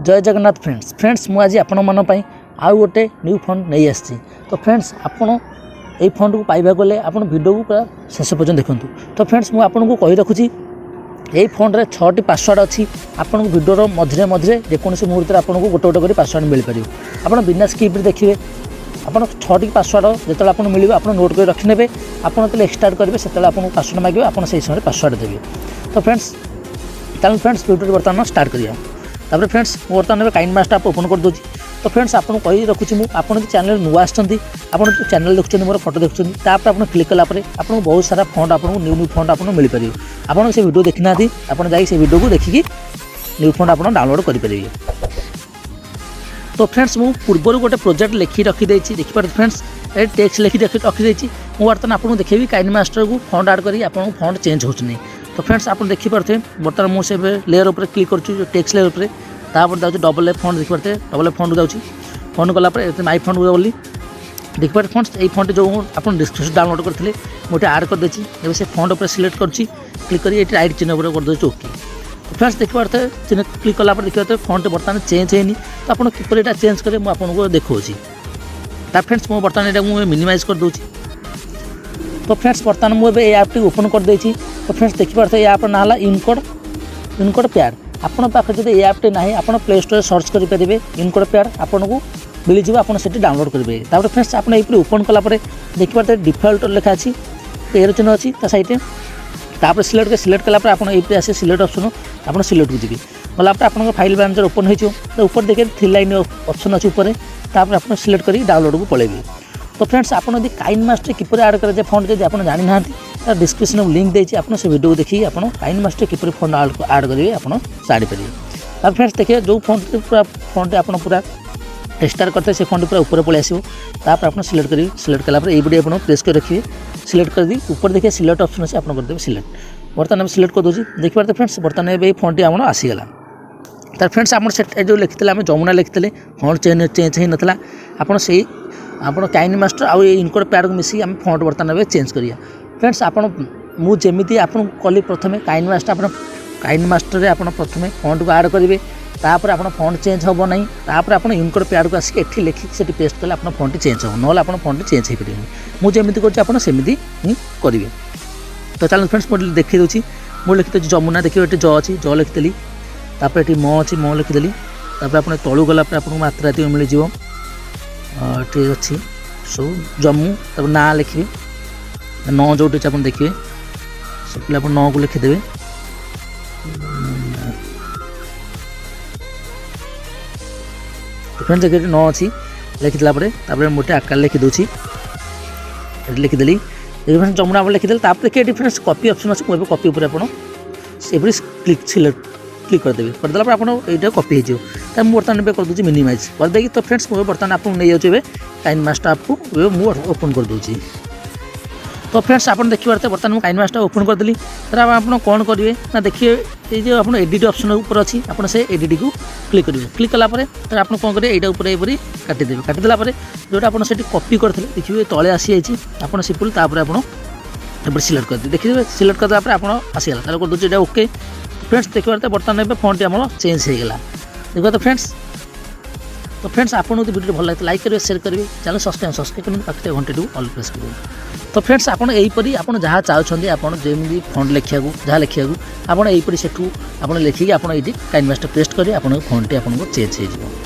जय जगन्नाथ फ्रेंड्स मु आज आपण मन आउ गोटे न्यू फंड नहीं आसी। तो फ्रेंड्स आपण ये फंड को पाइबा गले आपण वीडियो को पूरा शेष पर्यटन देखूँ। तो फ्रेंड्स मुझे आपको कही रखुची यही फंड रे 6टी पासवर्ड अच्छी। आपन वीडियो मझे मझे जेकोसी मुहूर्त आपको गोटे गोटे कर पासवर्ड मिल पार। आप बिना स्किप देखिए आपन 6टी पासवर्ड जो आपको मिले आप नोट कर रखिने आपड़ एक्सट्राक्ट करेंगे से आपको पासवर्ड मांगे आप समय पासवर्ड देवे। तो फ्रेंड्स चलो फ्रेंड्स वीडियो बर्तमान स्टार्ट करिया। तापर फ्रेंड्स बर्तमान काइनमास्टर आप ओपन कर दूसरी। तो फ्रेंड्स आपको कही रखुच्छी मुझे चैनल नुआ आसती आप चैनल देखुं मोर फोटो देखुं आप क्लिक कलापर आपको बहुत सारा फंड आपको न्यू फंड आपको मिल पार। आप से वीडियो देखी ना आप से वीडियो को देखिकी न्यू फंड आप डाउनलोड करेंगे। तो फ्रेंड्स मु पूर्व गोटे प्रोजेक्ट लिखी रखीदे देखिए फ्रेंड्स ये टेक्स्ट लिखी रखीदे मुझे बर्तमान आपको देखेबी काइनमास्टर को फंड ऐड करी आपको फंड चेंज होनी। तो फ्रेंड्स आप देखिपे बर्तमान मुझे लेयर उपर क्लिक कर टेक्स्ट लेयर उपर तापर जाऊँ डबल ए फंड देखिपे डबल ए फंड जाऊँगी फंड कलापर माई फंड बोली देखिए फ्रेंड्स ये फंड जो आप डिस्क्रिप्शन डाउनलोड करते मुझे ऐड कर देती से फंड पर सिलेक्ट कर क्लिक कर राइट चिन्ह कर ओके। तो फ्रेंड्स देखिए चिन्ह क्लिक कलापर देखिए फंड बर्तमान चेंज होनी। तो आप किपर चेंज करें मुझे देखी ता फ्रेंड्स मुझे बर्तमान यहाँ मिनिमाइज कर दूसरी। तो फ्रेंड्स बर्तमान मुझे ये ऐप ओपन कर देती। तो फ्रेंड्स देखिए ये ऐप ना यूनिकोड पैड आपन पाखे जब ये ऐपटे ना आप प्ले स्टोर सर्च करेंगे यूनिकोड पैड आपन को मिल जाए आप डाउनलोड करेंगे। तापर फ्रेंड्स आप ये ओपन कलापर देखिए डिफल्ट लिखा अच्छी एरो चिन्ह अच्छी सैड्रे तापर सिलेक्ट कलापर आप ये आसे सिलेक्ट ऑप्शन आप सिलेक्ट को जी गलापर आप फाइल मैनेजर ओपन हो ऊपर देखिए 3 लाइन ऑप्शन अच्छी ऊपर तापर आप सिलेक्ट कर डाउनलोड को पलैबे। तो फ्रेंड्स आप काइनमास्टर किपर ऐड करें फंड जब आप जानी ना तार डिस्क्रिप्शन में लिंक देती आप से वीडियो देखिए आप काइनमास्टर किपर फंड ऐड करेंगे आप साड़ी पारे। अब फ्रेंड्स देखिए जो फंड पूरा फंड आप पूरा एक्सट्राक्ट करते से फंड पूरा ऊपर पलि आसो तापर आप सिलेक्ट करेंगे सिलेक्ट कलापर ये वीडियो आप प्रेस कर रखिए सिलेक्ट कर दी ऊपर देखिए सिलेक्ट ऑप्शन अच्छे आप करदेवे सिलेक्ट बर्तमान सिलेक्ट कर दूसरी देखिए तो फ्रेंड्स बर्तमान ये फंड आम आसीगला। तार फ्रेंड्स आप जो लिखी आम जमुना लिखी फंड चेंज हो नाला आप काइनमास्टर आउ यूनिकोड पैड को मिसी आम फंड बर्तमान चेंज करिया। फ्रेंड्स मुझे आपन कली प्रथम काइनमास्टर आप प्रथम फंड को ऐड करेंगे तापर आप फंड चेंज हम ना तापर आप यूनिकोड पैड को आसिक एठी लिखिक पेस्ट कले आप फंड चेंज हो ना आप फंड चेंज हो पारे मुझे करमती ही करेंगे। तो चलो फ्रेंड्स मुझे देखी दूसरी मुझे लिखी दूसरी जमुना देखिए ये ज अच्छी ज लिखिदेली तापर ये म अच्छी म लिखिदेली तापर आप तलू गलापर आपको मात्रा मिल जाए ठीक अच्छी सब जम्मू तब ना लिखे न जो आप देखिए सब आप न को लिखिदेवे। फ्रेंड्स देखिए न अच्छी लिखिदेला मोटे आकार लिखी दूसरी लिखिदेली देखिए जमुना लिखिदेली देखिए फ्रेंड्स कॉपी ऑप्शन अच्छे मुझे कॉपी उपर आप क्लिक सिलेक्ट क्लिक करदेवी करदेला आप ये कॉपी हो मुझे बर्तमान कर दूसरी मिनिमाइज करदे। तो फ्रेंड्स मुझे बर्तमान आपको नहीं जाऊँ काइनमास्टर आपको मुझे ओपन कर दूसरी। तो फ्रेंड्स आप देखिए बर्तमान मुझे काइनमास्टर ओपन करदेली तर आप कौन करेंगे ना देखिए ये जो आप एडिट ऑप्शन ऊपर अच्छी आप से एडिट को क्लिक करेंगे क्लिक कलापर तर आप कौन करेंगे यहाँ ऊपर ये काटिदेवे काटिदेला जोटा आप कॉपी करते देखिए तले आसी आप सिंपल तापर आप सिलेक्ट कर देखिए सिलेक्ट करदेला आप आसीगला तार कर दूसरी ओके। फ्रेंड्स देखिए बर्तमान फंड आम चेंज होगा देखो। तो फ्रेंड्स आपको वीडियो भल लगे लाइक करेंगे शेयर करेंगे चैनल सब्सक्राइब करेंगे पाखे घंटे ऑल प्रेस करेंगे। तो फ्रेंड्स आपड़ यहीपरी आप जहाँ चाहते आपड़ जमी फंड लिखा जहाँ लिखा आपड़ यहीपरी से लिखिकी आप ये काइनमास्टर पेस्ट करेंगे आप फंड आपको चेंज हो।